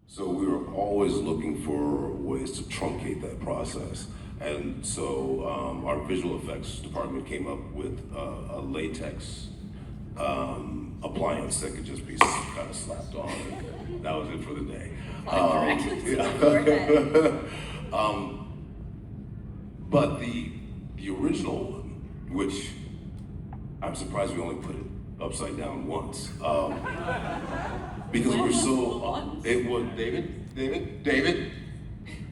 So we were always looking for ways to truncate that process. And so our visual effects department came up with a latex appliance that could just be kind of slapped on. And that was it for the day. But the original one, which I'm surprised we only put it upside down once. Because we were so, it was, David?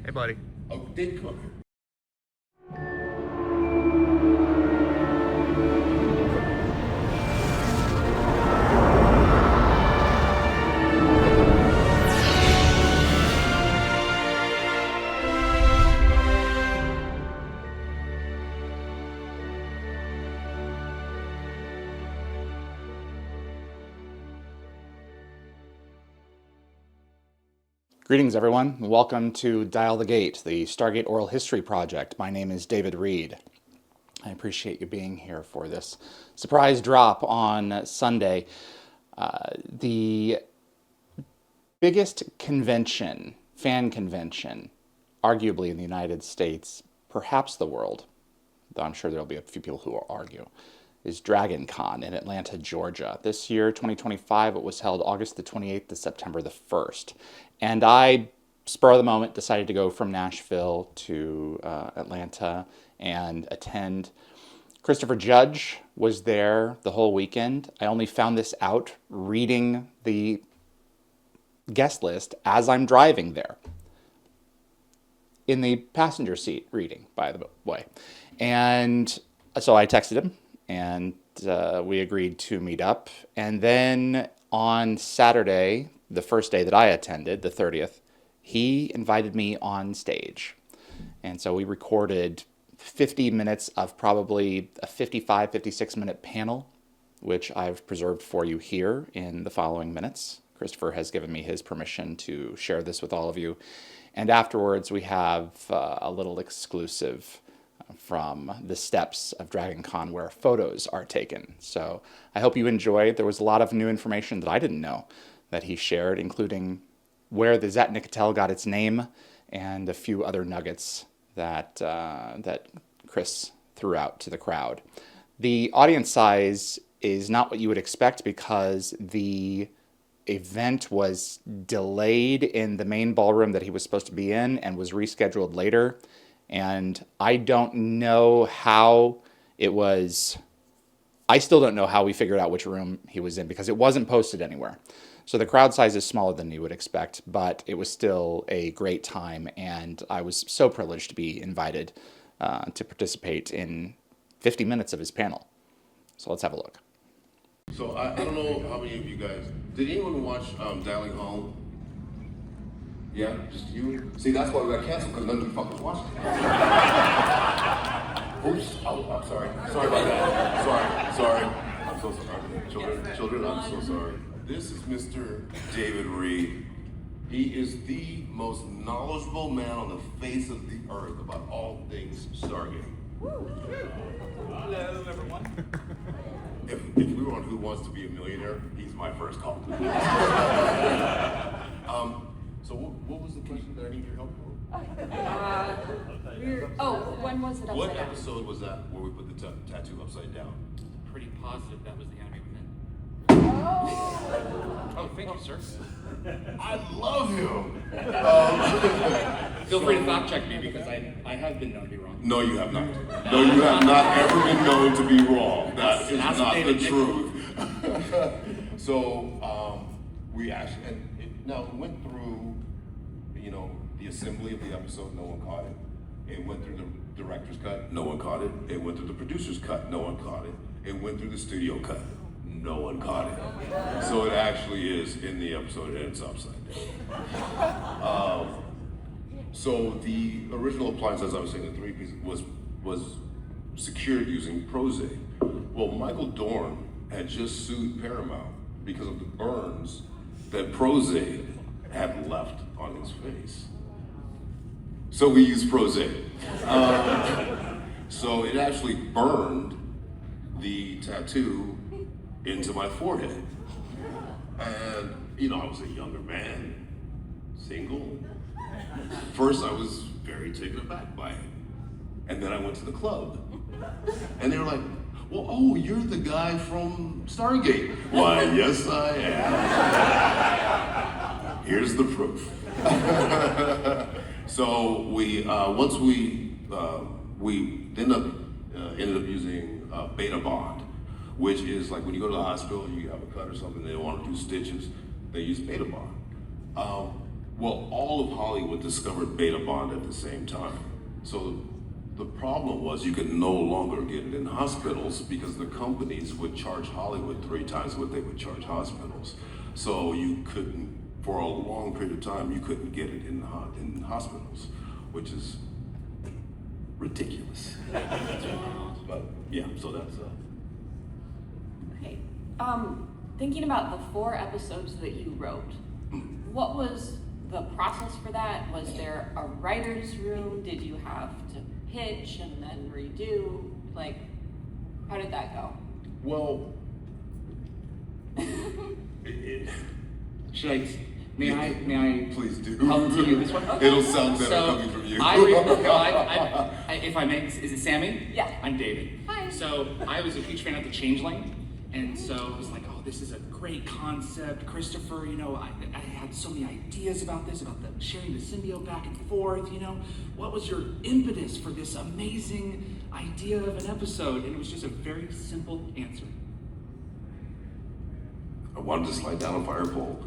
Hey, buddy. Oh, David, come up here. Greetings, everyone. Welcome to Dial the Gate, the Stargate Oral History Project. My name is David Reed. I appreciate you being here for this surprise drop on Sunday. The biggest convention, fan convention, arguably in the United States, perhaps the world, though I'm sure there'll be a few people who will argue, is Dragon Con in Atlanta, Georgia. This year, 2025, it was held August the 28th to September the 1st. And I, spur of the moment, decided to go from Nashville to Atlanta and attend. Christopher Judge was there the whole weekend. I only found this out reading the guest list as I'm driving there. In the passenger seat reading, by the way. And so I texted him, and we agreed to meet up. And then on Saturday, the first day that I attended, the 30th, he invited me on stage. And so we recorded 50 minutes of probably a 55, 56-minute panel, which I've preserved for you here in the following minutes. Christopher has given me his permission to share this with all of you. And afterwards, we have a little exclusive from the steps of Dragon Con where photos are taken. So I hope you enjoy. There was a lot of new information that I didn't know that he shared, including where the zat'nik'tel got its name and a few other nuggets that that Chris threw out to the crowd. The audience size is not what you would expect because the event was delayed in the main ballroom that he was supposed to be in and was rescheduled later. And I don't know how it was. I still don't know how we figured out which room he was in because it wasn't posted anywhere. So the crowd size is smaller than you would expect, but it was still a great time, and I was so privileged to be invited to participate in 50 minutes of his panel. So let's have a look. So I don't know how many of you guys, did anyone watch Dialing Home? Yeah, just you? See, that's why we got canceled, because none of you fuckers watched it. Oops, oh, I'm sorry. Sorry about that. Sorry. I'm so sorry. Children, I'm so sorry. This is Mr. David Reed. He is the most knowledgeable man on the face of the earth about all things Stargate. Hello, everyone. If we were on Who Wants to Be a Millionaire, he's my first call. So what was the question that I need your help for? When was it upside What down? episode was that where we put the tattoo upside down? Pretty positive that was the enemy within. Oh, thank you, sir. I love him! Feel free to fact check me because I have been known to be wrong. No, you have not. No, you have not ever been known to be wrong. That is not the truth. So, we actually, now it went through, the assembly of the episode, no one caught it. It went through the director's cut, no one caught it. It went through the producer's cut, no one caught it. It went through the studio cut, no one caught it. So it actually is in the episode and it's upside down. So the original appliance, as I was saying, the three pieces was secured using Prozade. Well, Michael Dorn had just sued Paramount because of the burns that Prozade had left on his face. So we used Prozade. So it actually burned the tattoo into my forehead. And, I was a younger man. single? First, I was very taken aback by it. And then I went to the club. And they were like, well, oh, you're the guy from Stargate. Why, yes, I am. Here's the proof. So once we ended up using beta bond, which is like when you go to the hospital, you have a cut or something, they don't want to do stitches, they use beta bond. Well, all of Hollywood discovered beta bond at the same time. So the problem was you could no longer get it in hospitals because the companies would charge Hollywood 3 times what they would charge hospitals. So you couldn't, for a long period of time, you couldn't get it in hospitals, which is ridiculous. But yeah, so that's Okay. Thinking about the 4 episodes that you wrote, what was the process for that? Was there a writer's room? Did you have to pitch and then redo? Like, how did that go? well. May I Please do. help to you this one? It'll sound better So, coming from you. if I may, is it Sammy? Yeah. I'm David. Hi. So I was a huge fan of the Changeling, and so I was like, oh, this is a great concept. Christopher, I had so many ideas about this, about the sharing the symbiote back and forth, What was your impetus for this amazing idea of an episode? And it was just a very simple answer. I wanted to slide down a fire pole.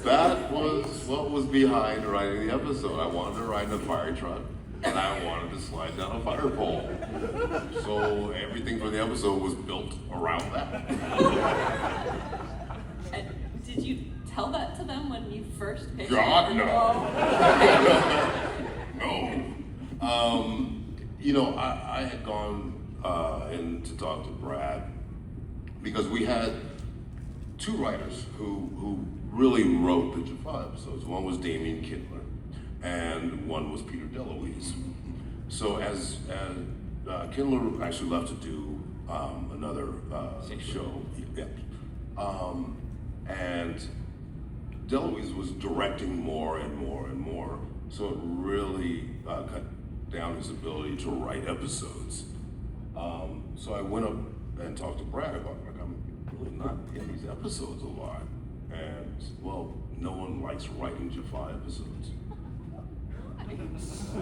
That was what was behind writing the episode. I wanted to ride in a fire truck, and I wanted to slide down a fire pole. So everything for the episode was built around that. And did you tell that to them when you first pitched God, it? no. No. I had gone in to talk to Brad because we had 2 writers who really wrote the Jaffa episodes. One was Damien Kittler, and one was Peter DeLuise. So as Kittler actually left to do another show, and DeLuise was directing more and more and more, so it really cut down his ability to write episodes. So I went up and talked to Brad about it. Like, I'm really not in these episodes a lot. And, well, no one likes writing Jaffa episodes.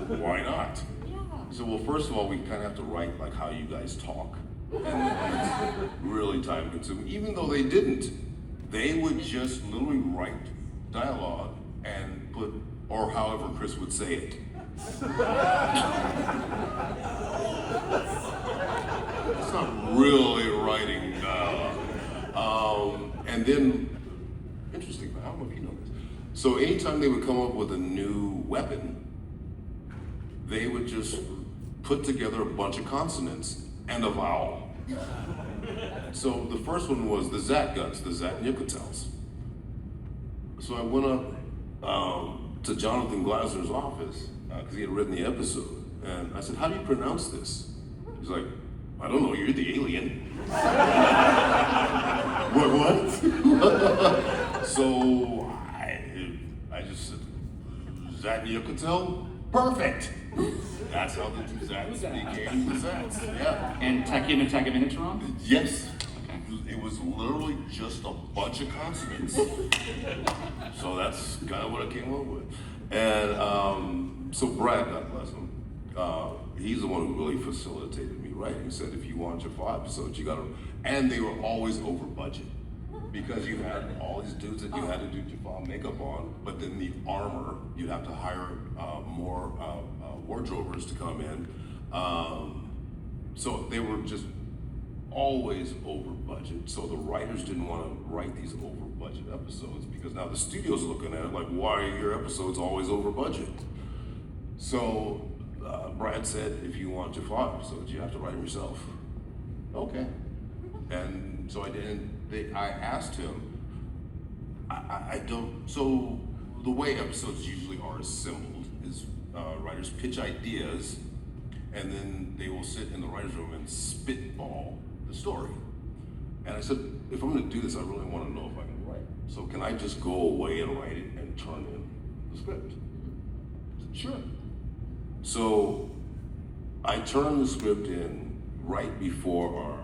Why not? Yeah. So, well, first of all, we kind of have to write like how you guys talk. And it's really time consuming. Even though they didn't, they would just literally write dialogue and put, or however Chris would say it. It's not really writing dialogue. And then, interesting, I don't know if you know this. So anytime they would come up with a new weapon, they would just put together a bunch of consonants and a vowel. So the first one was the Zat guns, the zat'nik'tels. So I went up to Jonathan Glasner's office, because he had written the episode, and I said, how do you pronounce this? He's like, I don't know, you're the alien. What? So I just said, zat'nik'tel? Perfect! That's how the 2 Zats became the Zats, yeah. And Teal'c wrong? Yes. It was literally just a bunch of consonants. So that's kind of what I came up with. And so Brad, God bless him, he's the one who really facilitated me writing. He said, if you want your 5 episodes, you gotta, and they were always over budget. Because you had all these dudes that you had to do Jaffa makeup on, but then the armor, you'd have to hire more wardrobers to come in. So they were just always over budget. So the writers didn't want to write these over budget episodes because now the studio's looking at it like, why are your episodes always over budget? So Brad said, if you want Jaffa episodes, you have to write them yourself. Okay. And so I did. I asked him, I don't, so the way episodes usually are assembled is writers pitch ideas and then they will sit in the writer's room and spitball the story. And I said, if I'm gonna do this, I really wanna know if I can write. So can I just go away and write it and turn in the script? I said, sure. So I turned the script in right before our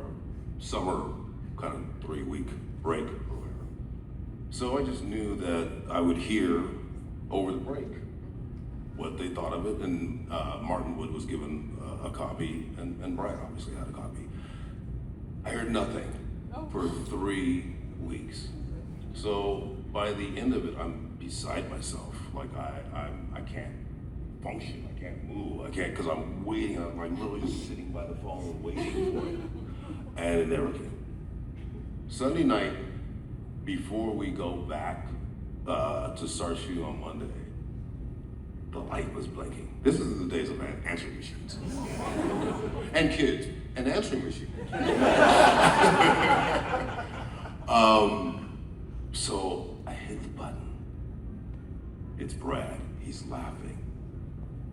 summer kind of 3-week break or whatever. So I just knew that I would hear over the break what they thought of it, and Martin Wood was given a copy, and Brian obviously had a copy. I heard nothing for 3 weeks. So by the end of it, I'm beside myself. Like I can't function, I can't move, I can't, because I'm waiting, I'm like literally just sitting by the phone waiting for it. And it never came. Sunday night, before we go back to start shooting on Monday, the light was blinking. This is the days of answering machines. And kids, and answering machines. So I hit the button. It's Brad, he's laughing.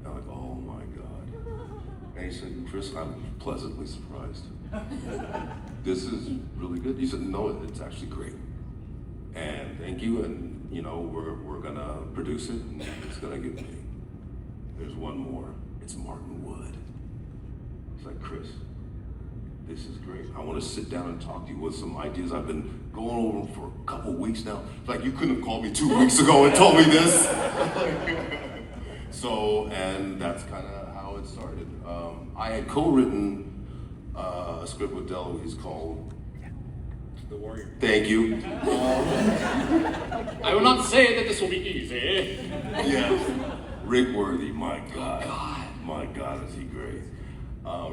I'm like, oh my God. And he said, Chris, I'm pleasantly surprised. This is really good. He said, no, it's actually great. And thank you, and you know, we're gonna produce it, and it's gonna get made. There's one more, it's Martin Wood. It's like, Chris, this is great. I wanna sit down and talk to you with some ideas I've been going over for a couple weeks now. It's like, you couldn't have called me 2 weeks ago and told me this. So, and that's kind of how it started. I had co-written a script with DeLuise called The Warrior. Thank you. I will not say that this will be easy. Yeah. Rick Worthy, my God. My God, is he great.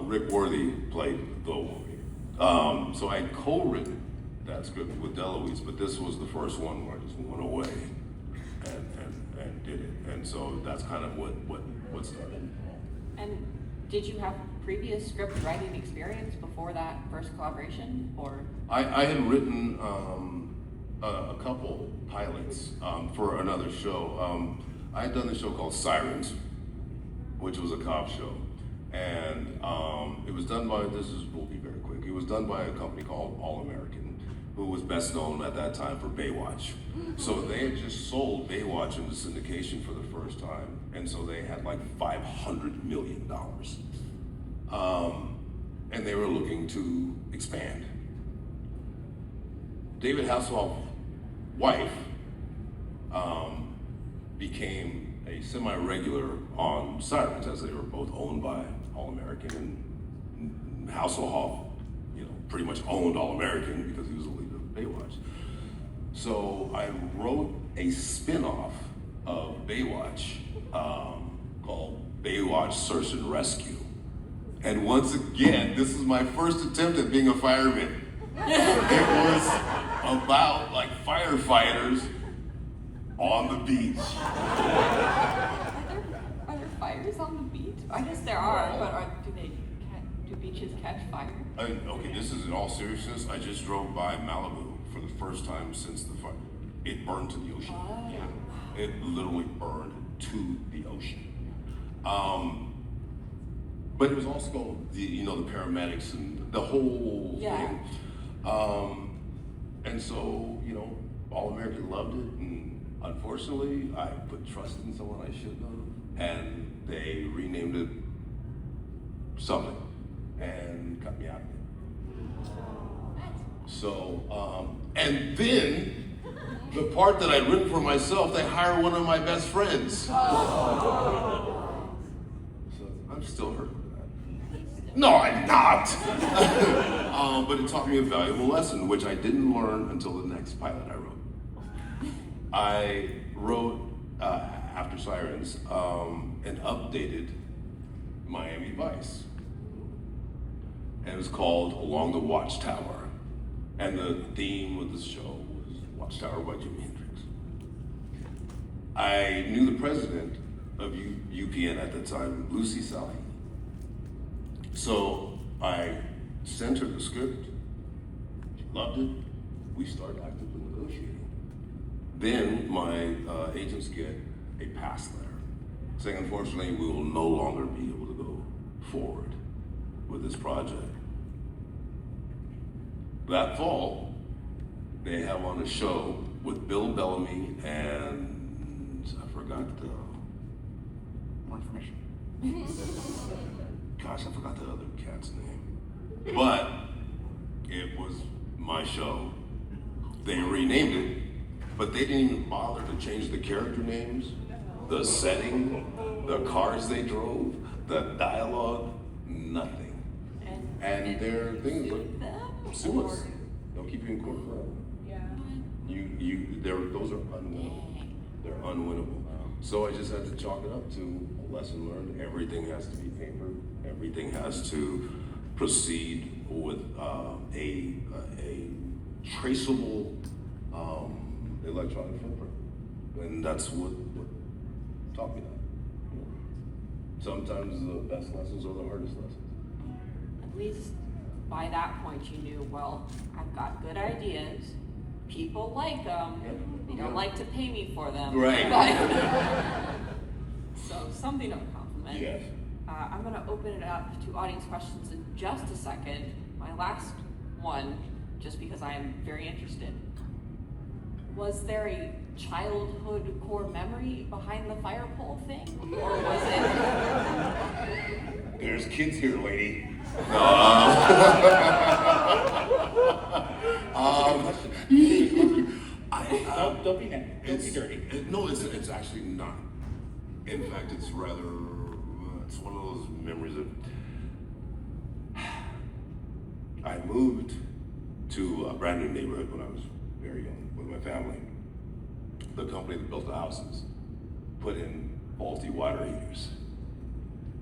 Rick Worthy played the Warrior. So I had co-written that script with DeLuise, but this was the first one where I just went away and did it. And so that's kind of what started. And did you have previous script writing experience before that first collaboration, or? I had written a couple pilots for another show. I had done this show called Sirens, which was a cop show. And it was done by, will be very quick, it was done by a company called All American, who was best known at that time for Baywatch. So they had just sold Baywatch into syndication for the first time, and so they had like $500 million. And they were looking to expand. David Hasselhoff's wife became a semi-regular on Sirens, as they were both owned by All American, and Hasselhoff, you know, pretty much owned All American because he was the leader of Baywatch. So I wrote a spin-off of Baywatch called Baywatch Search and Rescue. And once again, this is my first attempt at being a fireman. It was about like firefighters on the beach. Are there fires on the beach? I guess there are, but do beaches catch fire? Okay, this is in all seriousness. I just drove by Malibu for the first time since the fire. It burned to the ocean. Oh. Yeah. It literally burned to the ocean. But it was also the paramedics and the whole thing. And so, All American loved it, and unfortunately, I put trust in someone I shouldn't have, and they renamed it something and cut me out of it. So, and then the part that I'd written for myself, they hired one of my best friends. So I'm still hurt. No, I'm not. But it taught me a valuable lesson, which I didn't learn until the next pilot I wrote. I wrote, after Sirens, an updated Miami Vice. And it was called Along the Watchtower. And the theme of the show was Watchtower by Jimi Hendrix. I knew the president of UPN at the time, Lucy Saleh. So I sent her the script. She loved it. We started actively negotiating. Then my agents get a pass letter saying, unfortunately, we will no longer be able to go forward with this project. that fall, they have on a show with Bill Bellamy and I forgot the... More information. Gosh, I forgot the other cat's name. But it was my show. They renamed it, but they didn't even bother to change the character names, the setting, the cars they drove, the dialogue, nothing. And their things like sue us. They'll keep you in court forever. Those are unwinnable. They're unwinnable. So I just had to chalk it up to a lesson learned. Everything has to be papered. Everything has to proceed with a traceable electronic footprint, and that's what taught me that. Sometimes the best lessons are the hardest lessons. At least by that point you knew, well, I've got good ideas. People like them. They don't like to pay me for them. Right. So something of a compliment. Yes. I'm going to open it up to audience questions in just a second. My last one, just because I am very interested. Was there a childhood core memory behind the fire pole thing? Or was it... There's kids here, lady. Don't be dirty. No, it's actually not. In fact, it's rather, it's one of those memories of, I moved to a brand new neighborhood when I was very young with my family. The company that built the houses put in faulty water heaters.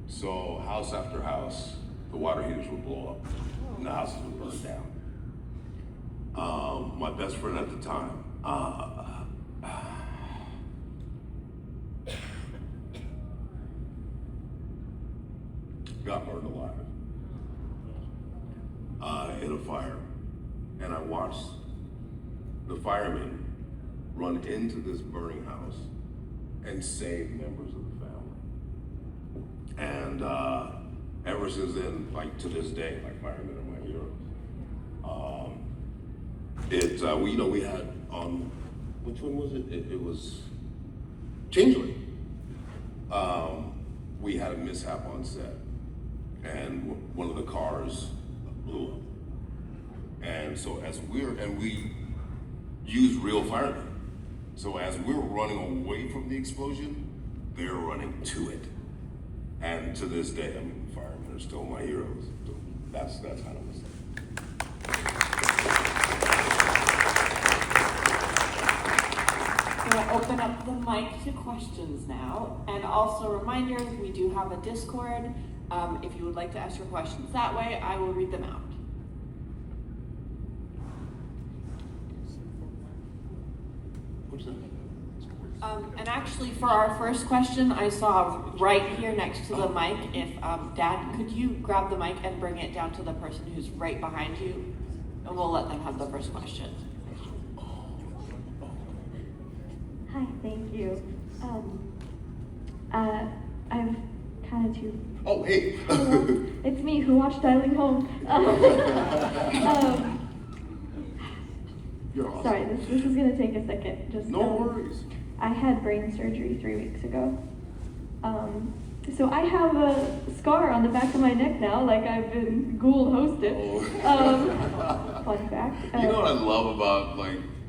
So house after house, the water heaters would blow up and the houses would burn down. My best friend at the time, got burned alive in a fire, and I watched the firemen run into this burning house and save members of the family. And ever since then, like to this day, like firemen are my heroes. We had on, which one was it? It was Changeling. We had a mishap on set, and one of the cars blew up. And so we used real firemen. So as we were running away from the explosion, they were running to it. And to this day, firemen are still my heroes. So that's how it was. I'm going to open up the mic to questions now. And also a reminder, we do have a Discord. If you would like to ask your questions that way, I will read them out. What's that? And actually, for our first question, I saw right here next to the mic, if, Dad, could you grab the mic and bring it down to the person who's right behind you? And we'll let them have the first question. Hi, thank you. I've kind of two. Oh, hey. Hello, it's me who watched Dialing Home. You're awesome. Sorry, this is gonna take a second. Just No worries. I had brain surgery 3 weeks ago. So I have a scar on the back of my neck now, like I've been ghoul hosted. Oh. Fun fact. You know what I love about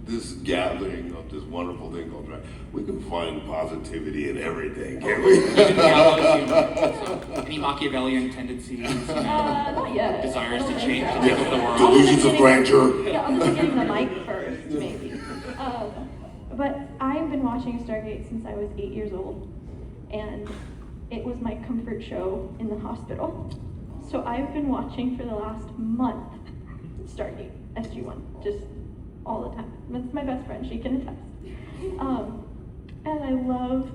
this gathering of this wonderful thing called drag? We can find positivity in everything, can't we? Even reality, so any Machiavellian tendencies, Not yet. desires to change, to take over the world. Delusions of grandeur. Yeah, I'll just get the mic first, maybe. But I've been watching Stargate since I was 8 years old, and it was my comfort show in the hospital. So I've been watching for the last month Stargate, SG-1, just all the time. That's my best friend, she can attest. And I love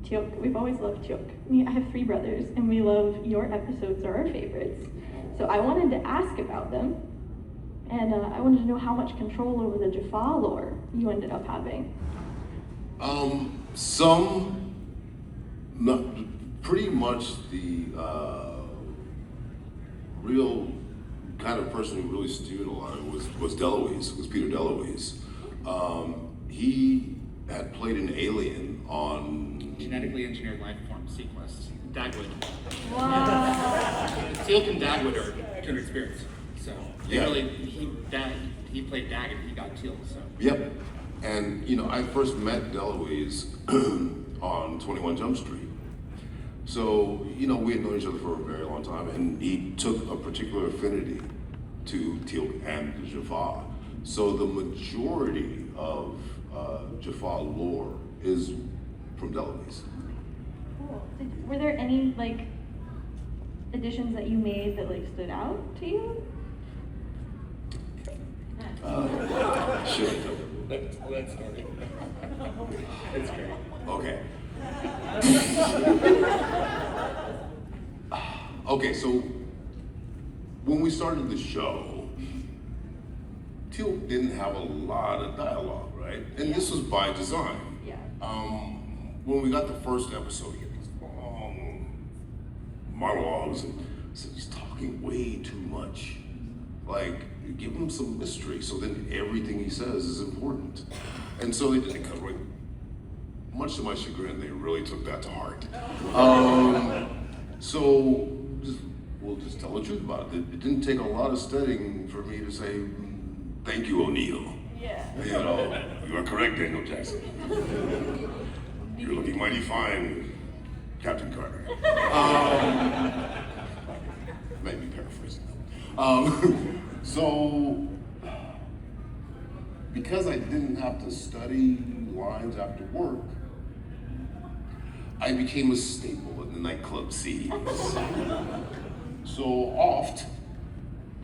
Teal'c. We've always loved Teal'c. I have 3 brothers, and we love your episodes are our favorites. So I wanted to ask about them, and I wanted to know how much control over the Jaffa lore you ended up having. Pretty much the real kind of person who really steered a lot of it was Deloise, was Peter Deloise. He had played an alien on Genetically engineered life form sequence. Dagwood. Wow. Teal'c and Dagwood are kindred spirits. So they Yeah. really, he played Dag and he got Teal'c. So Yep. And, I first met Deloise on 21 Jump Street. So, we had known each other for a very long time, and he took a particular affinity to Teal'c and Jaffa. So the majority of Jaffa lore is from Deloise. Cool. Were there any, additions that you made that, stood out to you? Should I tell you? let's start it. It's great. Okay. Okay, so when we started the show, Teal'c didn't have a lot of dialogue, right? And this was by design. Yeah. When we got the first episode, he had these long monologues, and so he's talking way too much. Give him some mystery, so then everything he says is important. And so they did it, right? Much to my chagrin, they really took that to heart. So we'll just tell the truth about it. It didn't take a lot of studying for me to say, thank you, O'Neill. Yeah. You are correct, Daniel Jackson. You're looking mighty fine, Captain Carter. Maybe paraphrasing. So, because I didn't have to study lines after work, I became a staple in the nightclub scenes. So oft,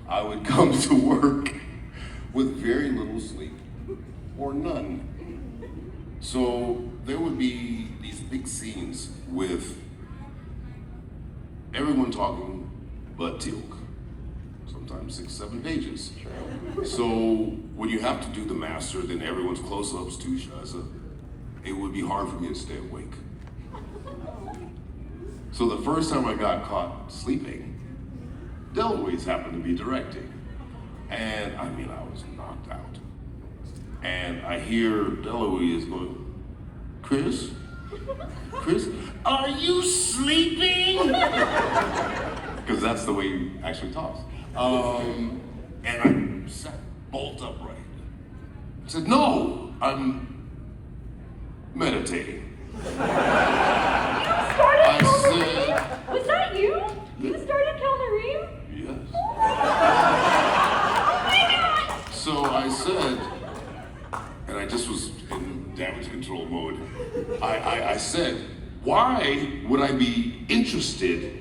I would come to work with very little sleep, or none. So there would be these big scenes with everyone talking but Teal'c. Sometimes 6-7 pages. So when you have to do the master, then everyone's close-ups too, Shaza. It would be hard for me to stay awake. So the first time I got caught sleeping, Deloise happened to be directing. And I was knocked out. And I hear Deloise going, Chris, are you sleeping? Because that's the way he actually talks. And I sat bolt upright. I said, no, I'm meditating. I said, Was that you? You started Kel'no'reem? yes. So I said, and I just was in damage control mode. I said, why would I be interested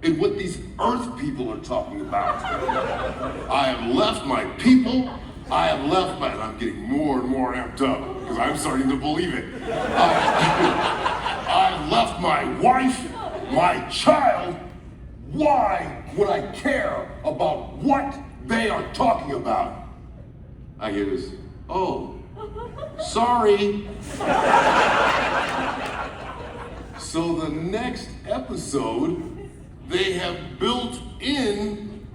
in what these Earth people are talking about? I have left my people. I have left my, and I'm getting more and more amped up because I'm starting to believe it. I've left my wife, my child. Why would I care about what they are talking about? I hear this, oh, sorry. So the next episode, they have built in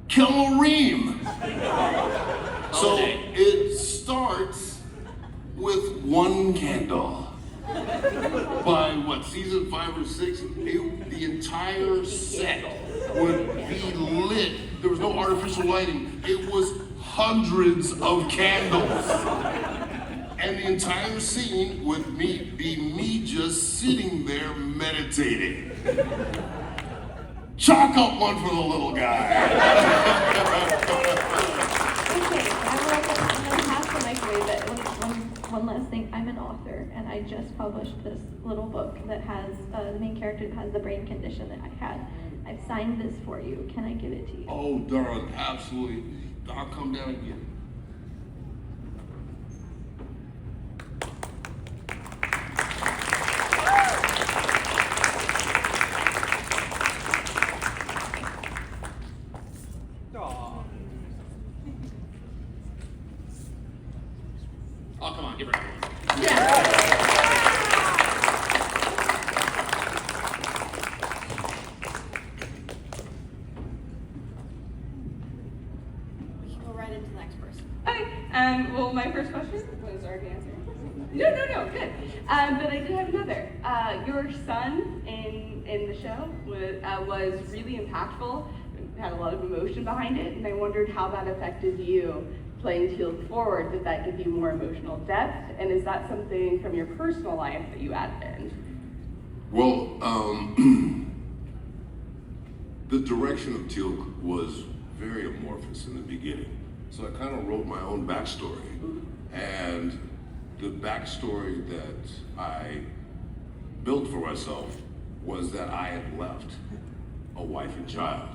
Kel'no'reem. So it starts with one candle. By season 5 or 6, the entire set would be lit. There was no artificial lighting. It was hundreds of candles. And the entire scene would be me just sitting there meditating. Chalk up one for the little guy. Okay, I'm gonna pass the microwave, but one last thing. I'm an author, and I just published this little book that has the main character that has the brain condition that I had. I've signed this for you. Can I give it to you? Oh, darling, absolutely. I'll come down and get it. Oh, come on, give her a hand. question? Was already answered. No, good. But I did have another. Your son in the show was really impactful, had a lot of emotion behind it, and I wondered how that affected you playing Teal'c forward. Did that give you more emotional depth? And is that something from your personal life that you added in? Well, the direction of Teal'c was very amorphous in the beginning. So I kind of wrote my own backstory. And the backstory that I built for myself was that I had left a wife and child.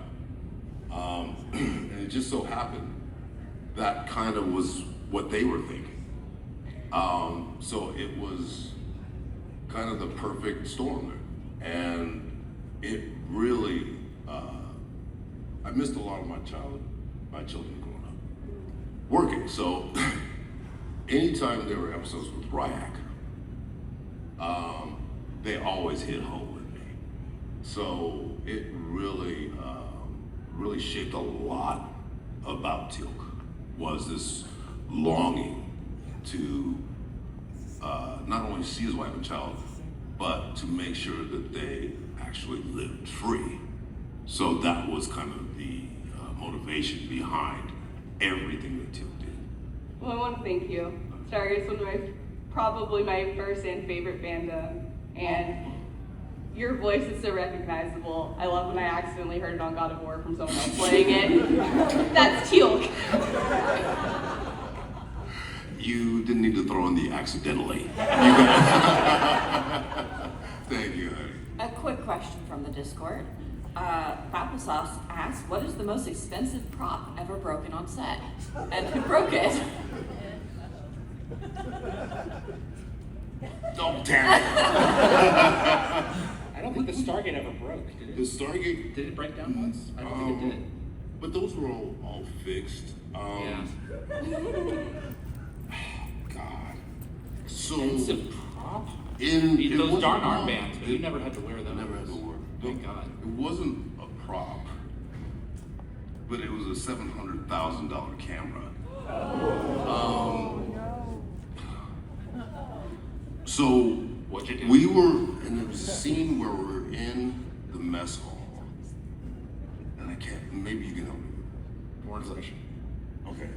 And it just so happened that kind of was what they were thinking. So it was kind of the perfect storm there. And it really, I missed a lot of my children growing up, working. So anytime there were episodes with Ryak, they always hit home with me. So it really, really shaped a lot about Teal'c, was this longing to not only see his wife and child, but to make sure that they actually lived free. So that was kind of the motivation behind everything that Teal'c did. Well, I want to thank you. Stargate's one of probably my first and favorite fandom, and your voice is so recognizable. I love when I accidentally heard it on God of War from someone else playing it. That's Teal'c. You didn't need to throw in the accidentally. You guys. Thank you, honey. A quick question from the Discord. Papasauce asks, what is the most expensive prop ever broken on set? And who broke it? Oh, damn it. I don't think the Stargate ever broke, did it? The Stargate, Did it break down once? I don't think it did. but those were all fixed. Yeah. God. So Expensive prop? it Those wasn't darn a prop. armbands, but you never had to wear those. Never had to wear. Thank God. It wasn't a prop, but it was a $700,000 camera. So What'd you do? we were, and there was a scene where we were in the mess hall, and I can't. Maybe you can help me. More inflation. Okay.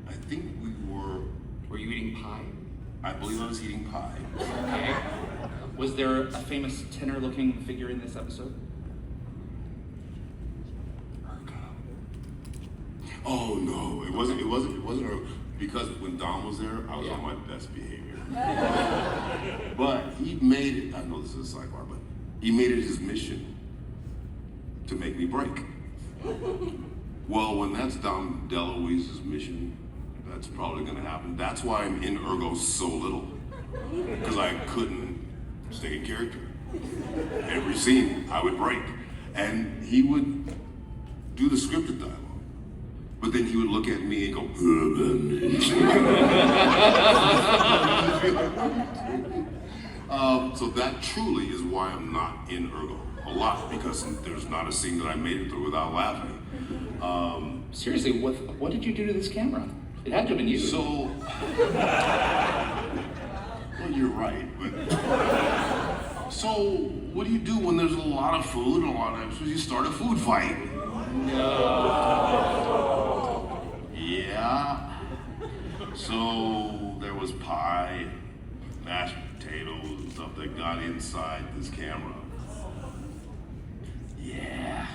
I think we were. Were you eating pie? I believe I was eating pie. Okay. Was there a famous tenor-looking figure in this episode? Oh no, it wasn't her, because when Dom was there, I was on my best behavior. But he made it, I know this is a sidebar, but he made it his mission to make me break. Well, when that's Dom DeLuise's mission, that's probably gonna happen. That's why I'm in Ergo so little, because I couldn't stay in character. Every scene, I would break. And he would do the scripted dialogue. But then he would look at me and go, so that truly is why I'm not in Ergo a lot, because there's not a scene that I made it through without laughing. Seriously, what did you do to this camera? It had to have been you. So, well, you're right, but. So, what do you do when there's a lot of food and a lot of episodes? You start a food fight. No. Yeah. So there was pie, mashed potatoes, and stuff that got inside this camera. Yeah.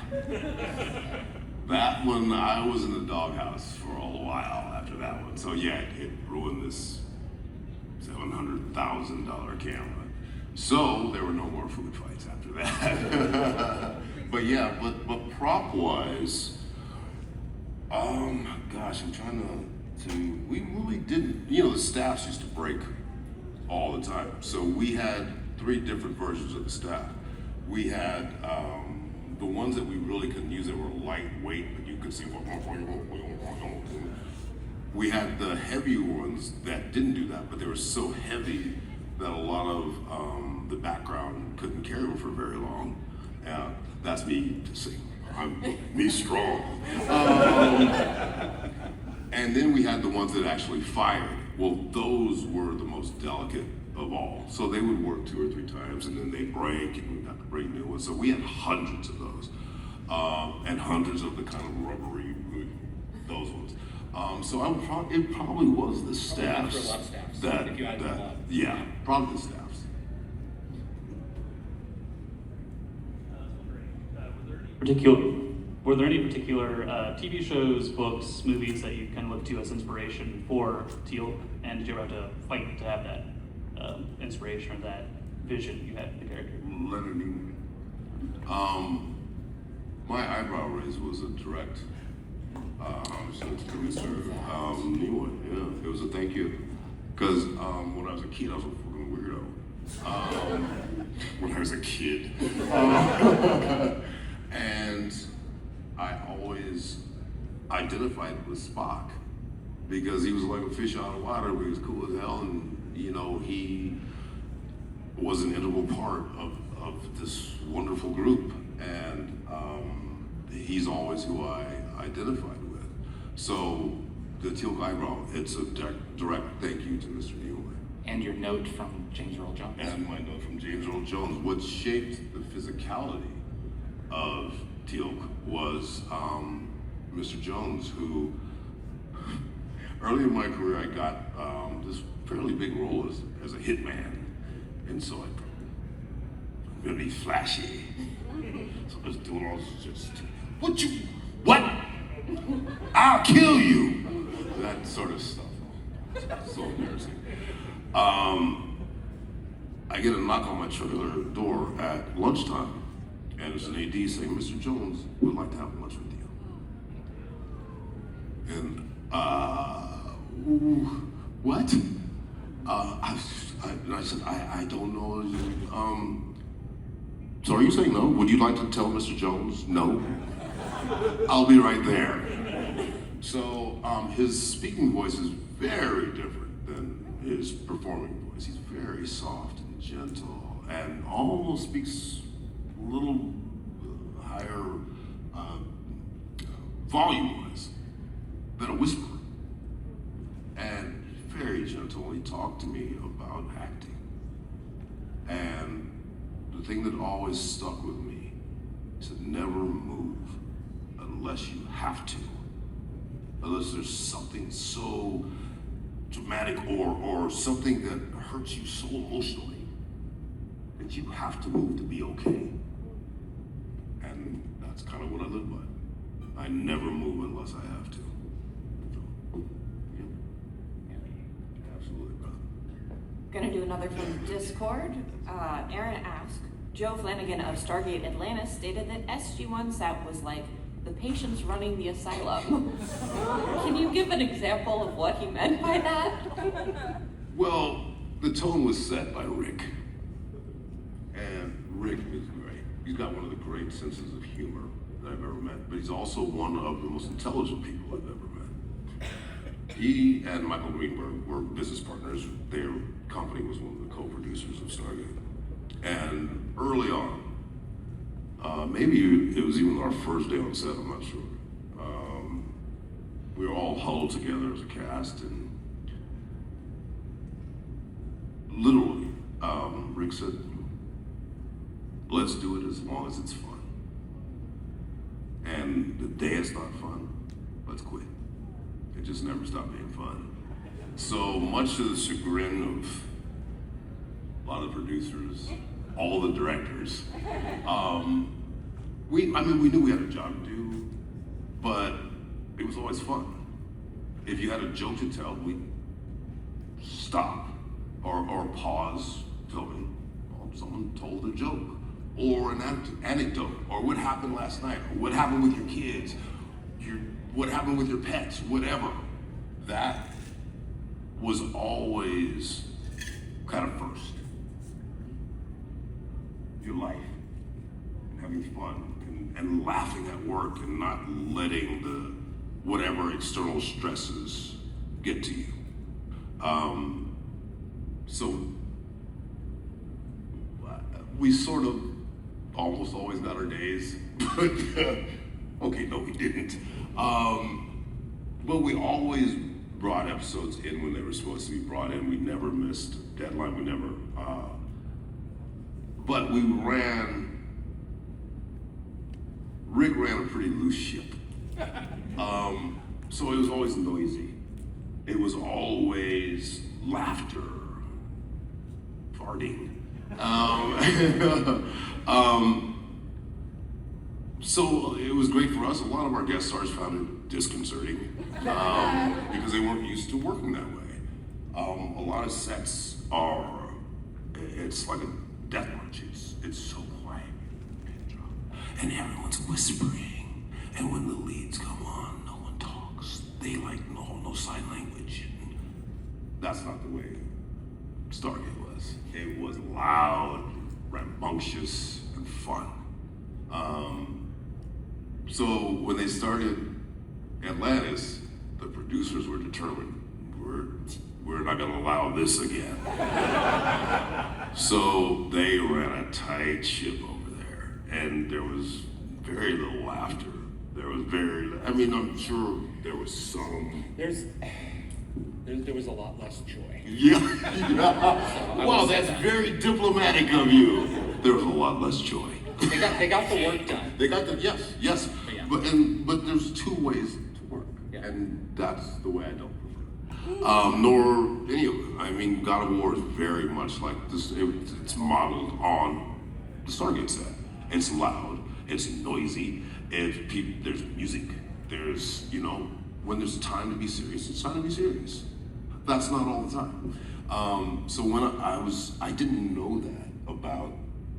That one, I was in the doghouse for a while after that one. So yeah, it ruined this $700,000 camera. So there were no more food fights after that. But yeah, but prop-wise, gosh, I'm trying to, we really didn't, the staffs used to break all the time. So we had 3 different versions of the staff. We had the ones that we really couldn't use that were lightweight, but you could see. We had the heavier ones that didn't do that, but they were so heavy that a lot of the background couldn't carry them for very long. That's me to sing. Me strong. And then we had the ones that actually fired. Well, those were the most delicate of all. So they would work 2 or 3 times and then they break and we'd have to break new ones. So we had hundreds of those. And hundreds of the kind of rubbery, those ones. So it probably was the staffs. For a lot of staffs. That, if you had a lot. yeah, probably the staffs. Were there any particular TV shows, books, movies that you kind of look to as inspiration for Teal'c? And did you ever have to fight to have that inspiration or that vision you had of the character? Leonard Nimoy. My eyebrow raise was a direct homage to Mr. Nimoy. Yeah, it was a thank you. Because when I was a kid, I was a fucking weirdo. When I was a kid. And I always identified with Spock because he was like a fish out of water, but he was cool as hell, and you know, he was an integral part of this wonderful group, and he's always who I identified with. So the Teal'c eyebrow, it's a direct thank you to Mr. Nimoy. And your note from James Earl Jones. And my note from James Earl Jones. What shaped the physicality of Teal'c was Mr. Jones, who early in my career I got this fairly big role as a hitman, and so I'm gonna be flashy. So I was doing all this just, what? I'll kill you! That sort of stuff. So embarrassing. I get a knock on my trailer door at lunchtime. And it's an AD saying, Mr. Jones would like to have lunch with you. And, what? I said, I don't know. So are you saying no? Would you like to tell Mr. Jones no? I'll be right there. So his speaking voice is very different than his performing voice. He's very soft and gentle and almost speaks a little higher volume-wise than a whisper. And very gentle, he talked to me about acting. And the thing that always stuck with me, he said, never move unless you have to. Unless there's something so dramatic or something that hurts you so emotionally that you have to move to be okay. And that's kind of what I live by. I never move unless I have to. So, yeah. Absolutely, brother. Gonna do another from Discord. Aaron asked, Joe Flanagan of Stargate Atlantis stated that SG-1 Sat was like the patients running the asylum. Can you give an example of what he meant by that? Well, the tone was set by Rick. And Rick is great. He's got one of the great senses of humor that I've ever met, but he's also one of the most intelligent people I've ever met. He and Michael Greenberg were business partners. Their company was one of the co-producers of Stargate. And early on, maybe it was even our first day on set, I'm not sure. We were all huddled together as a cast, and literally, Rick said, let's do it as long as it's fun. And the day it's not fun, let's quit. It just never stopped being fun. So much to the chagrin of a lot of the producers, all the directors, we knew we had a job to do, but it was always fun. If you had a joke to tell, we'd stop or pause filming. Well, someone told a joke or an anecdote, or what happened last night, or what happened with your kids, what happened with your pets, whatever. That was always kind of first. Your life, and having fun, and laughing at work, and not letting the whatever external stresses get to you. So we sort of almost always got our days, but Okay, no, we didn't. But we always brought episodes in when they were supposed to be brought in. We never missed deadline. We never. But Rick ran a pretty loose ship. So it was always noisy. It was always laughter, farting. So it was great for us. A lot of our guest stars found it disconcerting because they weren't used to working that way. A lot of sets it's like a death march. It's so quiet. And everyone's whispering. And when the leads come on, no one talks. They no sign language. That's not the way Stargate was. It was loud, rambunctious, and fun. So when they started Atlantis, the producers were determined, we're not gonna allow this again. So they ran a tight ship over there, and there was very little laughter. I'm sure there was some. There was a lot less joy. Yeah. Wow, that's very diplomatic of you. There was a lot less joy. They got the work done. Yes. Yeah. But there's two ways to work, Yeah. and that's the way I don't prefer. Nor any of it. I mean, God of War is very much like this. It's modeled on the Stargate set. It's loud. It's noisy. There's music. There's when there's time to be serious, it's time to be serious. That's not all the time. So when I didn't know that about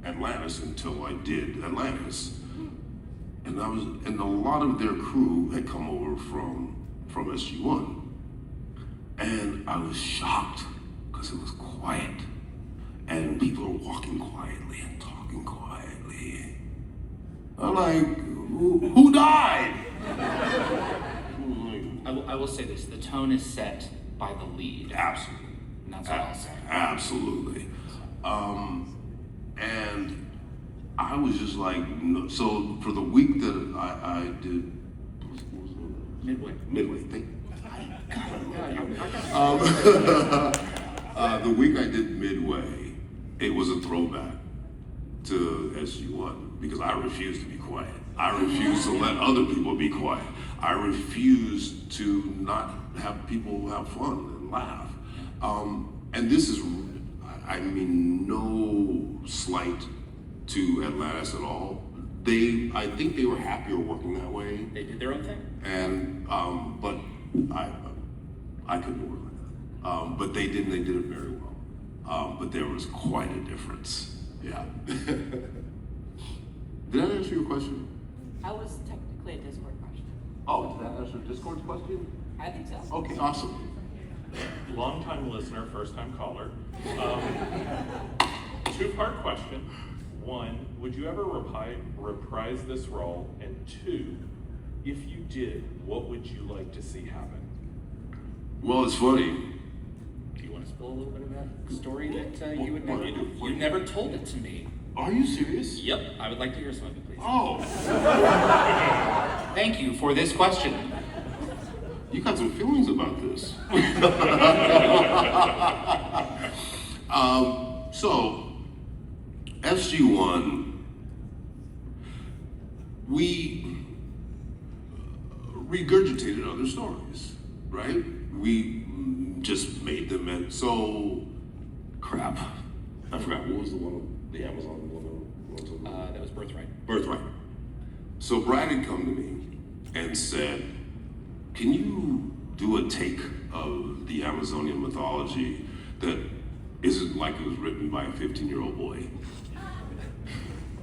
Atlantis until I did Atlantis, and a lot of their crew had come over from SG-1, and I was shocked because it was quiet, and people are walking quietly and talking quietly. I'm like, who died? I will say this: the tone is set by the lead. Absolutely. And that's what I'll say. Absolutely. And I was just like, no. So for the week that I did, what was the name? Midway. The week I did Midway, it was a throwback to SG-1 because I refused to be quiet. I refused to let other people be quiet. I refused to not have people have fun and laugh. And this is, no slight to Atlantis at all. I think they were happier working that way. They did their own thing. And, but I couldn't work like that. But they did it very well. But there was quite a difference. Yeah. Did I answer your question? That was technically a Discord question. Oh, did that answer Discord's question? I think so. Okay, awesome. Long-time listener, first-time caller. Two-part question. One, would you ever reprise this role? And two, if you did, what would you like to see happen? Well, it's funny. Do you want to spill a little bit of that story that you would What? never? You never told it to me. Are you serious? Yep, I would like to hear some of it, please. Oh, Thank you for this question. you got some feelings about this. So, SG-1, we regurgitated other stories, right? We just made them, crap. I forgot, what was the one, the Amazon one? That was Birthright. Birthright. So Brad had come to me and said, can you do a take of the Amazonian mythology that isn't like it was written by a 15-year-old boy?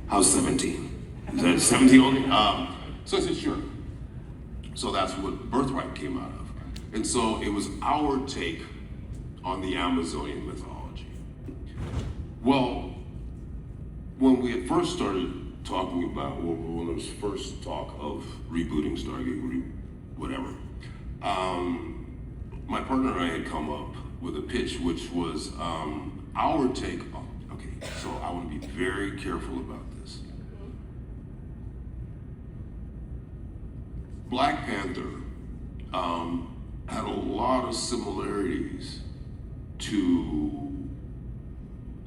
How's 17? Is that 17 only? So I said, sure. So that's what Birthright came out of. And so it was our take on the Amazonian mythology. Well, when we had first started talking about, when there was first talk of rebooting Stargate, whatever, my partner and I had come up with a pitch, which was our take on, okay, so I want to be very careful about this. Black Panther had a lot of similarities to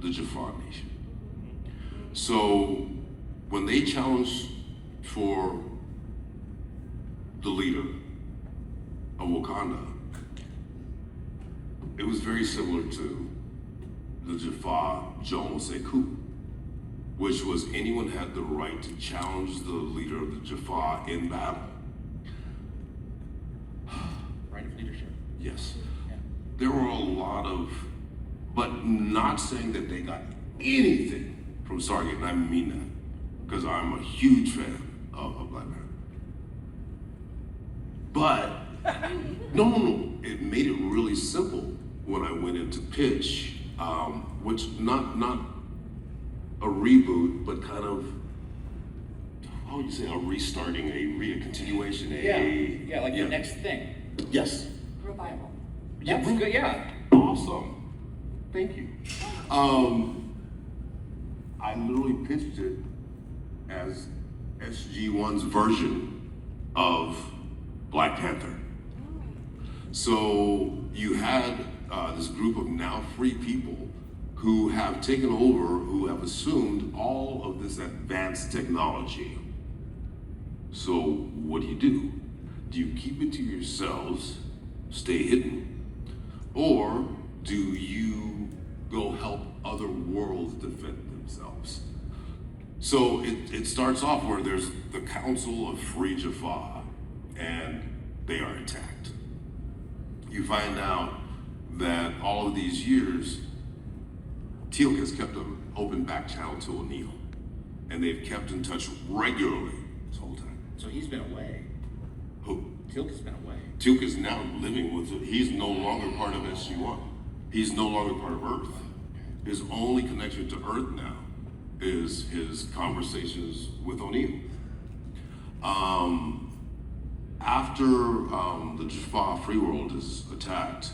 the Jaffa Nation. So when they challenged for the leader of Wakanda, it was very similar to the Jaffa Jones coup, which was anyone had the right to challenge the leader of the Jaffa in battle. Right of leadership. Yes. Yeah. There were a lot of, but not saying that they got anything from Stargate, and I mean that, because I'm a huge fan of Black Panther. But, no, it made it really simple when I went in to pitch, which not a reboot, but kind of, how would you say, a restarting, a continuation, Yeah, like the next thing. Yes. Revival. That's good, yeah. Awesome. Thank you. I literally pitched it as SG-1's version of Black Panther. So you had this group of now free people who have taken over, who have assumed all of this advanced technology. So what do? Do you keep it to yourselves, stay hidden, or do you go help other worlds defend themselves? So it starts off where there's the Council of Free Jaffa, and they are attacked. You find out that all of these years, Teal'c has kept an open back channel to O'Neill, and they've kept in touch regularly this whole time. So he's been away. Who? Teal'c has been away. Teal'c is now living with it. He's no longer part of SG-1. He's no longer part of Earth. His only connection to Earth now is his conversations with O'Neill. After the Jaffa Free World is attacked,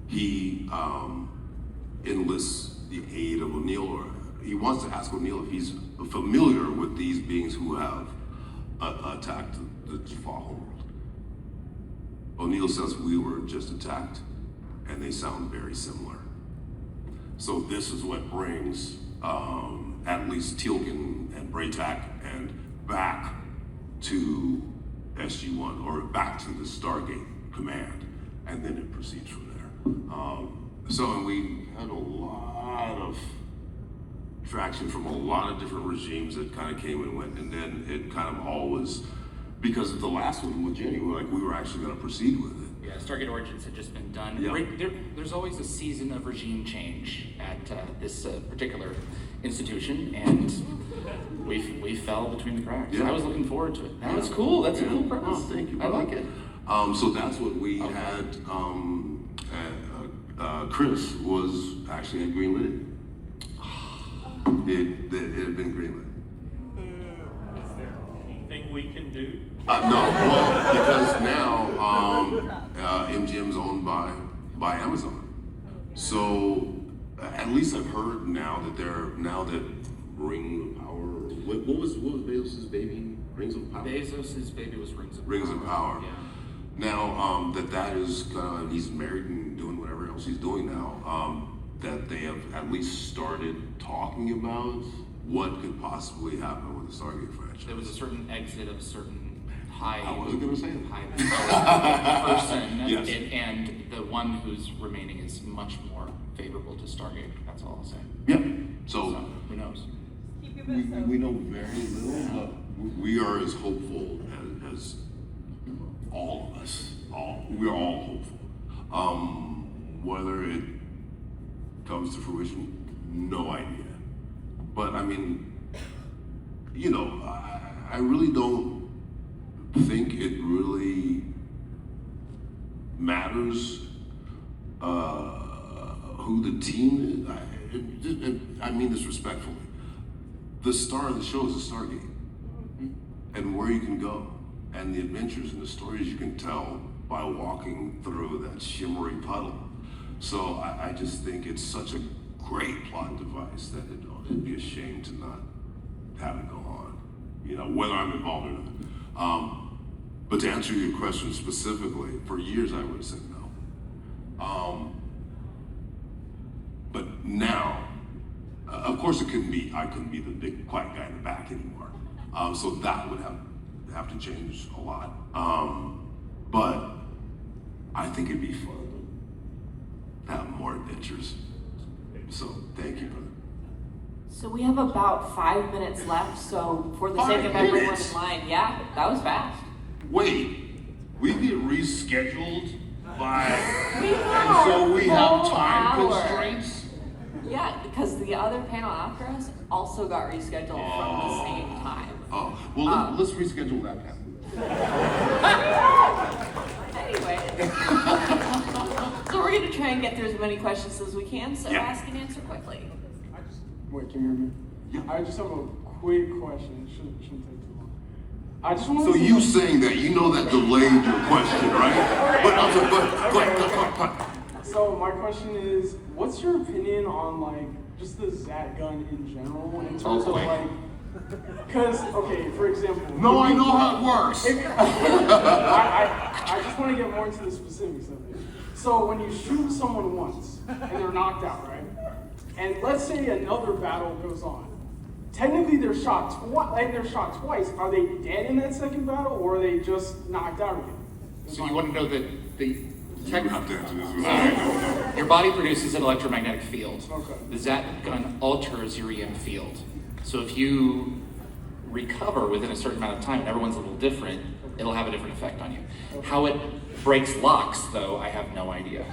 he enlists the aid of O'Neill, or he wants to ask O'Neill if he's familiar with these beings who have attacked the Jaffa homeworld. O'Neill says, we were just attacked, and they sound very similar. So this is what brings at least Teal'c and Braytak and back to SG-1, or back to the Stargate command, and then it proceeds from there. And we had a lot of traction from a lot of different regimes that kind of came and went, and then it kind of all was, because of the last one with Jenny, we were actually going to proceed with it. Yeah, Stargate Origins had just been done. Yeah. There's always a season of regime change at this particular institution, and we fell between the cracks. Yeah. I was looking forward to it. That's cool. That's a cool premise. Oh, thank you. I like it. So that's what we had. Chris was actually at greenlit. It had been greenlit. Is there anything we can do? No, well, because now MGM's owned by Amazon. So at least I've heard now that Ring of Power. What was Bezos' baby? Rings of Power. Bezos' baby was Rings of Power. Yeah. Now that is he's married and doing whatever else he's doing now. That they have at least started talking about what could possibly happen with the Stargate franchise. There was a certain exit of a certain high. I wasn't gonna say that. High person, Yes. and the one who's remaining is much more favorable to Stargate. That's all I'll say. Yeah. So So who knows? we know very little, but we are as hopeful as all of us. We're all hopeful. Whether it comes to fruition, no idea. But I mean, I really don't think it really matters who the team is. I mean this respectfully. The star of the show is the Stargate, and where you can go, and the adventures and the stories you can tell by walking through that shimmery puddle. So I just think it's such a great plot device that it'd be a shame to not have it go on. Whether I'm involved or not. But to answer your question specifically, for years I would have said no. But now, of course, I couldn't be the big quiet guy in the back anymore. So that would have to change a lot. But I think it'd be fun to have more adventures. So thank you, brother. So we have about 5 minutes left, so for the sake of 5 everyone minutes? in line, yeah, that was fast. Wait, we get rescheduled by, We and so we have whole time hour. constraints? Yeah, because the other panel after us also got rescheduled from the same time. Oh, well, let's reschedule that panel. Anyway. So we're gonna try and get through as many questions as we can, so Yeah. ask and answer quickly. Wait, can you hear me? Yeah. I just have a quick question. It shouldn't take too long. I just want So to you saying that, you know that delayed your question, right? But I'm sorry, but. So my question is, what's your opinion on like just the Zat gun in general in terms of like, because okay, for example. No, I know how it works. I just want to get more into the specifics of it. So when you shoot someone once and they're knocked out, right? And let's say another battle goes on. Technically, they're shot twice. Are they dead in that second battle, or are they just knocked out again? So you want to know that the You have to answer this without me. your body produces an electromagnetic field. Okay. The Zat gun alters your EM field. So if you recover within a certain amount of time, and everyone's a little different, it'll have a different effect on you. How it breaks locks, though, I have no idea.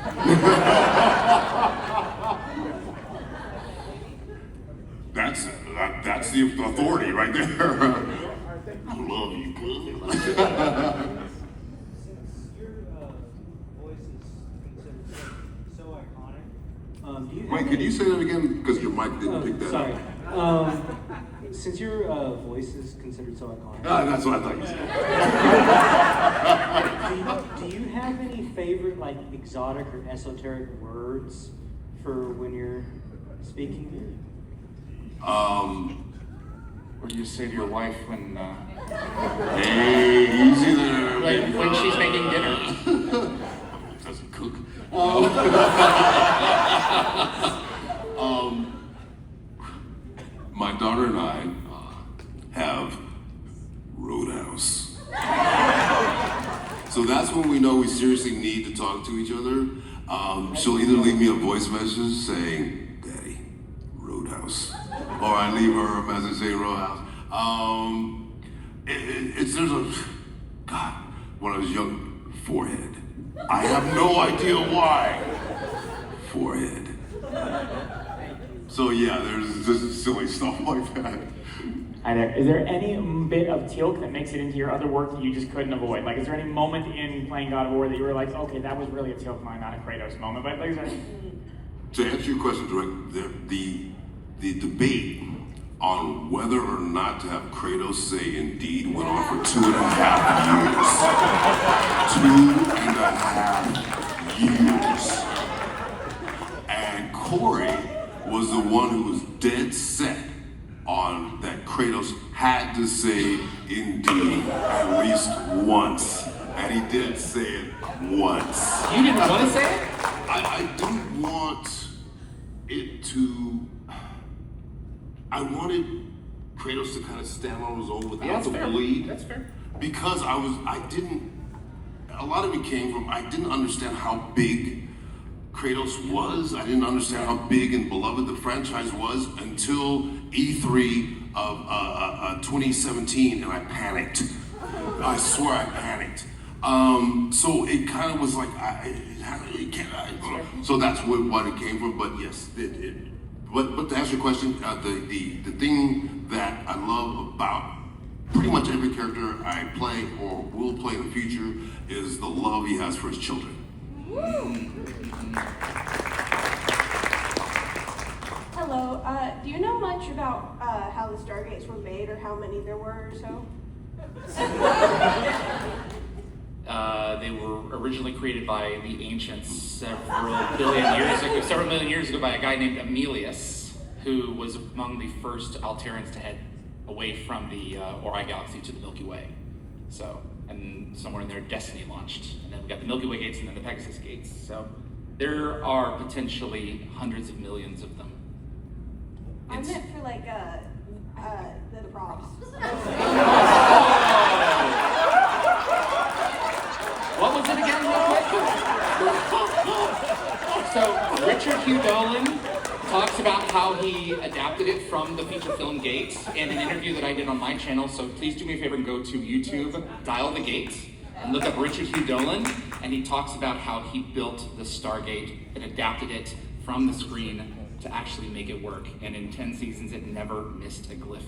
That's the authority right there. I love you, boo. Since your voice is considered so iconic, do you Wait, could you say that again? Because your mic didn't pick that sorry. up. Since your voice is considered so iconic, That's what I thought you said. do you have any favorite like exotic or esoteric words for when you're speaking? What do you say to your wife when Hey, easy there. when she's making dinner? Doesn't cook. My daughter and I have Roadhouse. So that's when we know we seriously need to talk to each other. She'll either leave me a voice message saying, "Daddy, Roadhouse," or I leave her a message saying Roadhouse. When I was young, forehead. I have no idea why. Forehead. So yeah, there's just silly stuff like that. Hi there. Is there any bit of Teal'c that makes it into your other work that you just couldn't avoid? Like, is there any moment in playing God of War that you were like, okay, that was really a Teal'c line, not a Kratos moment? But like, is there... To answer your question directly, the debate on whether or not to have Kratos say indeed went on for 2.5 years. 2.5 years. And Corey was the one who was dead set on that Kratos had to say indeed at least once. And he did say it once. You didn't want to say it? I didn't want it to. I wanted Kratos to kind of stand on his own without the bleed. That's fair. Because a lot of it came from, I didn't understand how big Kratos was. I didn't understand how big and beloved the franchise was until E3 of 2017, and I panicked. I swear I panicked. So it kind of was like, so that's what it came from, but yes, but to answer your question, the thing that I love about pretty much every character I play or will play in the future is the love he has for his children. Hello, do you know much about how the Stargates were made or how many there were or so? They were originally created by the ancients several million years ago by a guy named Emilius, who was among the first Alterans to head away from the Ori galaxy to the Milky Way. So and somewhere in there, Destiny launched. And then we got the Milky Way gates and then the Pegasus gates. So there are potentially hundreds of millions of them. I meant for like the props. What was it again, real quick? So Richard Hugh Dolan talks about how he adapted it from the feature film Gates in an interview that I did on my channel. So please do me a favor and go to YouTube, Dial the Gates, and look up Richard Hugh Dolan. And he talks about how he built the Stargate and adapted it from the screen to actually make it work. And in 10 seasons, it never missed a glyph.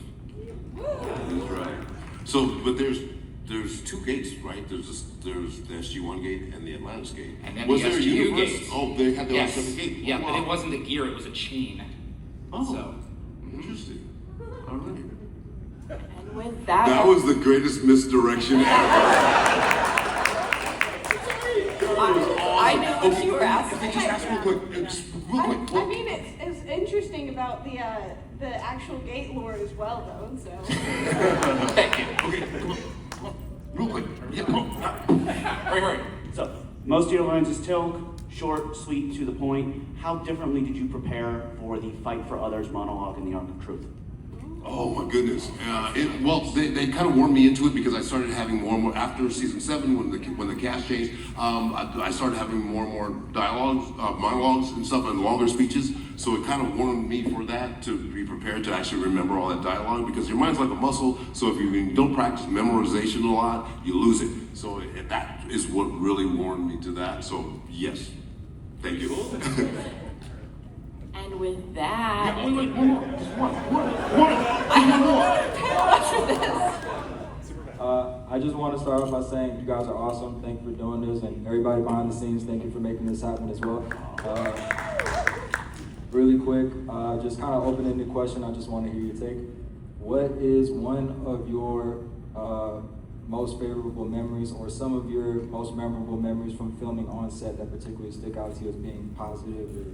That's right. So, but there's two gates, right? There's the SG-1 gate and the Atlantis gate. And then was the there a SG-2 universe? gates. Oh, they had their own Yes. separate gate. Yeah, Oh, but wow. it wasn't a gear, it was a chain. Oh, So, interesting. All right. And with that, That was the greatest misdirection ever. I knew what you were asking. Just ask real quick. I mean, it's interesting about the actual gate lore as well, though. So. Thank you. Okay, come on. Real quick. Yeah, come on. Hurry. So, most Steel Lines is Teal'c, short, sweet, to the point. How differently did you prepare for the Fight for Others monologue in the Arc of Truth? Oh my goodness! They kind of warmed me into it because I started having more and more after season 7 when the cast changed. I started having more and more dialogues, monologues and stuff, and longer speeches. So it kind of warmed me for that, to be prepared to actually remember all that dialogue, because your mind's like a muscle. So if you don't practice memorization a lot, you lose it. So that is what really warmed me to that. So yes, thank you. and with that, Wait, one more. Just one. I have a lot of this. I just want to start off by saying you guys are awesome. Thank you for doing this, and everybody behind the scenes, thank you for making this happen as well. Really quick, just kind of open-ended question. I just want to hear your take. What is one of your most favorable memories, or some of your most memorable memories from filming on set that particularly stick out to you as being positive, or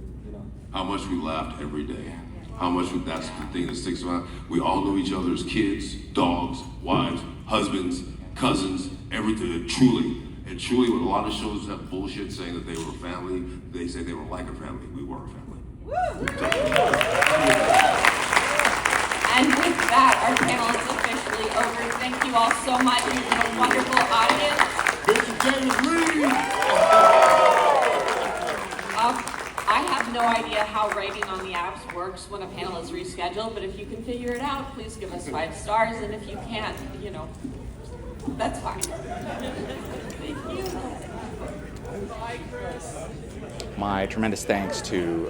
How much we laughed every day. How much that's the thing that sticks around. We all knew each other as kids, dogs, wives, husbands, cousins, everything. And truly, when a lot of shows have bullshit saying that they were a family, they say they were like a family. We were a family. And with that, our panel is officially over. Thank you all so much. You've been a wonderful audience. Mr. David Reed! I have no idea how writing on the apps works when a panel is rescheduled, but if you can figure it out, please give us 5 stars, and if you can't, that's fine. Thank you. Bye, Chris. My tremendous thanks to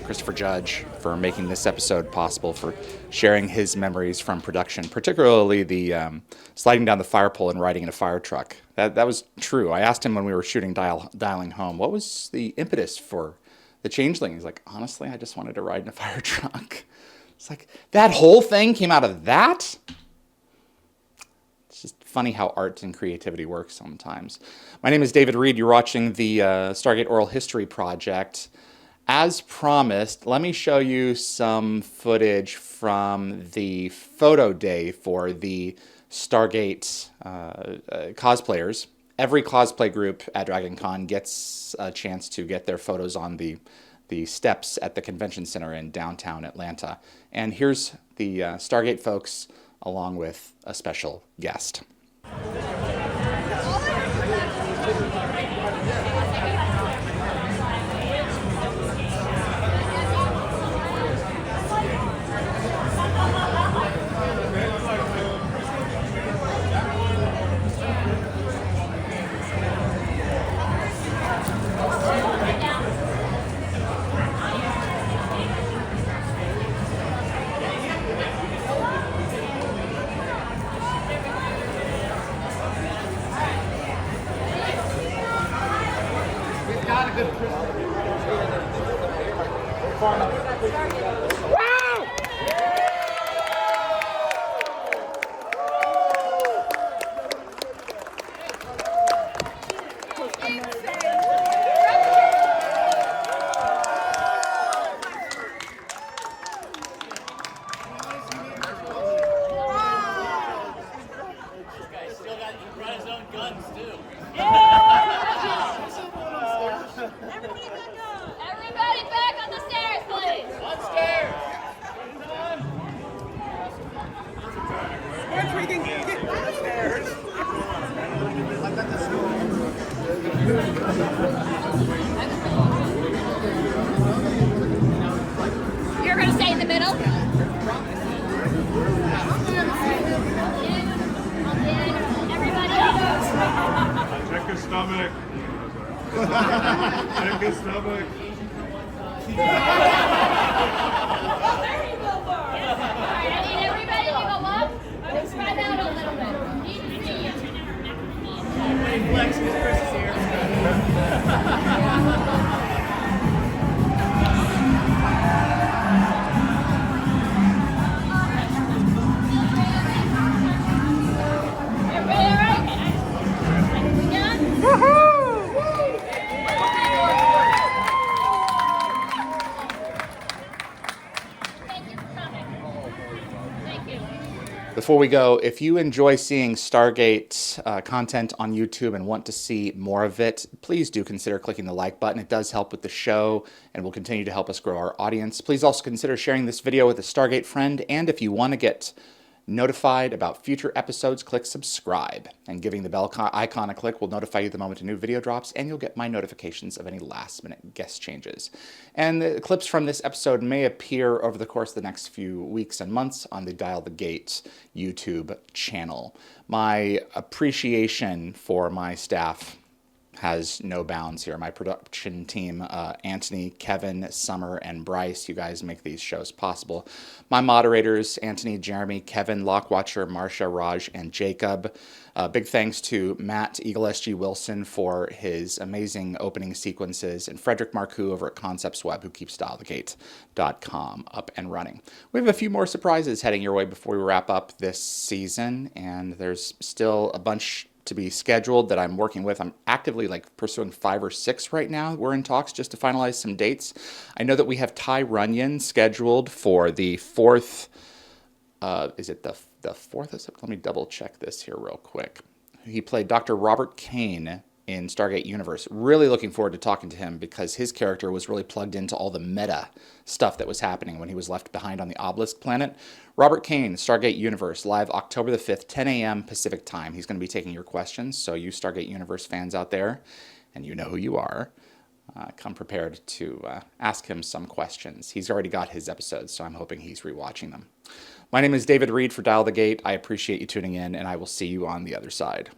Christopher Judge for making this episode possible, for sharing his memories from production, particularly the sliding down the fire pole and riding in a fire truck. That was true. I asked him when we were shooting Dialing Home, what was the impetus for the Changeling? He's like, honestly, I just wanted to ride in a fire truck. It's like, that whole thing came out of that? It's just funny how art and creativity works sometimes. My name is David Reed. You're watching the Stargate Oral History Project. As promised, let me show you some footage from the photo day for the Stargate cosplayers. Every cosplay group at Dragon Con gets a chance to get their photos on the steps at the convention center in downtown Atlanta. And here's the Stargate folks along with a special guest. Still got You're gonna stay in the middle? Everybody. Check his stomach. Check his stomach. Alright, I need everybody to go up and spread out a little bit. Need to see you. Flex because Chris is here. Everybody alright? We done? Thank you for coming. Thank you. Before we go, if you enjoy seeing Stargate content on YouTube and want to see more of it, please do consider clicking the like button. It does help with the show and will continue to help us grow our audience. Please also consider sharing this video with a Stargate friend, and if you want to get notified about future episodes, click subscribe. And giving the bell icon a click will notify you the moment a new video drops, and you'll get my notifications of any last-minute guest changes. And the clips from this episode may appear over the course of the next few weeks and months on the Dial the Gate YouTube channel. My appreciation for my staff has no bounds here. My production team, Anthony, Kevin, Summer, and Bryce, you guys make these shows possible. My moderators, Anthony, Jeremy, Kevin, Lockwatcher, Marsha, Raj, and Jacob. Big thanks to Matt Eagle SG Wilson for his amazing opening sequences, and Frederick Marcoux over at Concepts Web, who keeps dialthegate.com up and running. We have a few more surprises heading your way before we wrap up this season, and there's still a bunch to be scheduled that I'm working with. I'm actively pursuing 5 or 6 right now. We're in talks just to finalize some dates. I know that we have Ty Runyon scheduled for the 4th, is it the 4th of September? Let me double check this here real quick. He played Dr. Robert Kane in Stargate Universe. Really looking forward to talking to him because his character was really plugged into all the meta stuff that was happening when he was left behind on the Obelisk planet. Robert Kane, Stargate Universe, live October the 5th, 10 a.m. Pacific time. He's going to be taking your questions, so you Stargate Universe fans out there, and you know who you are, come prepared to ask him some questions. He's already got his episodes, so I'm hoping he's rewatching them. My name is David Reed for Dial the Gate. I appreciate you tuning in, and I will see you on the other side.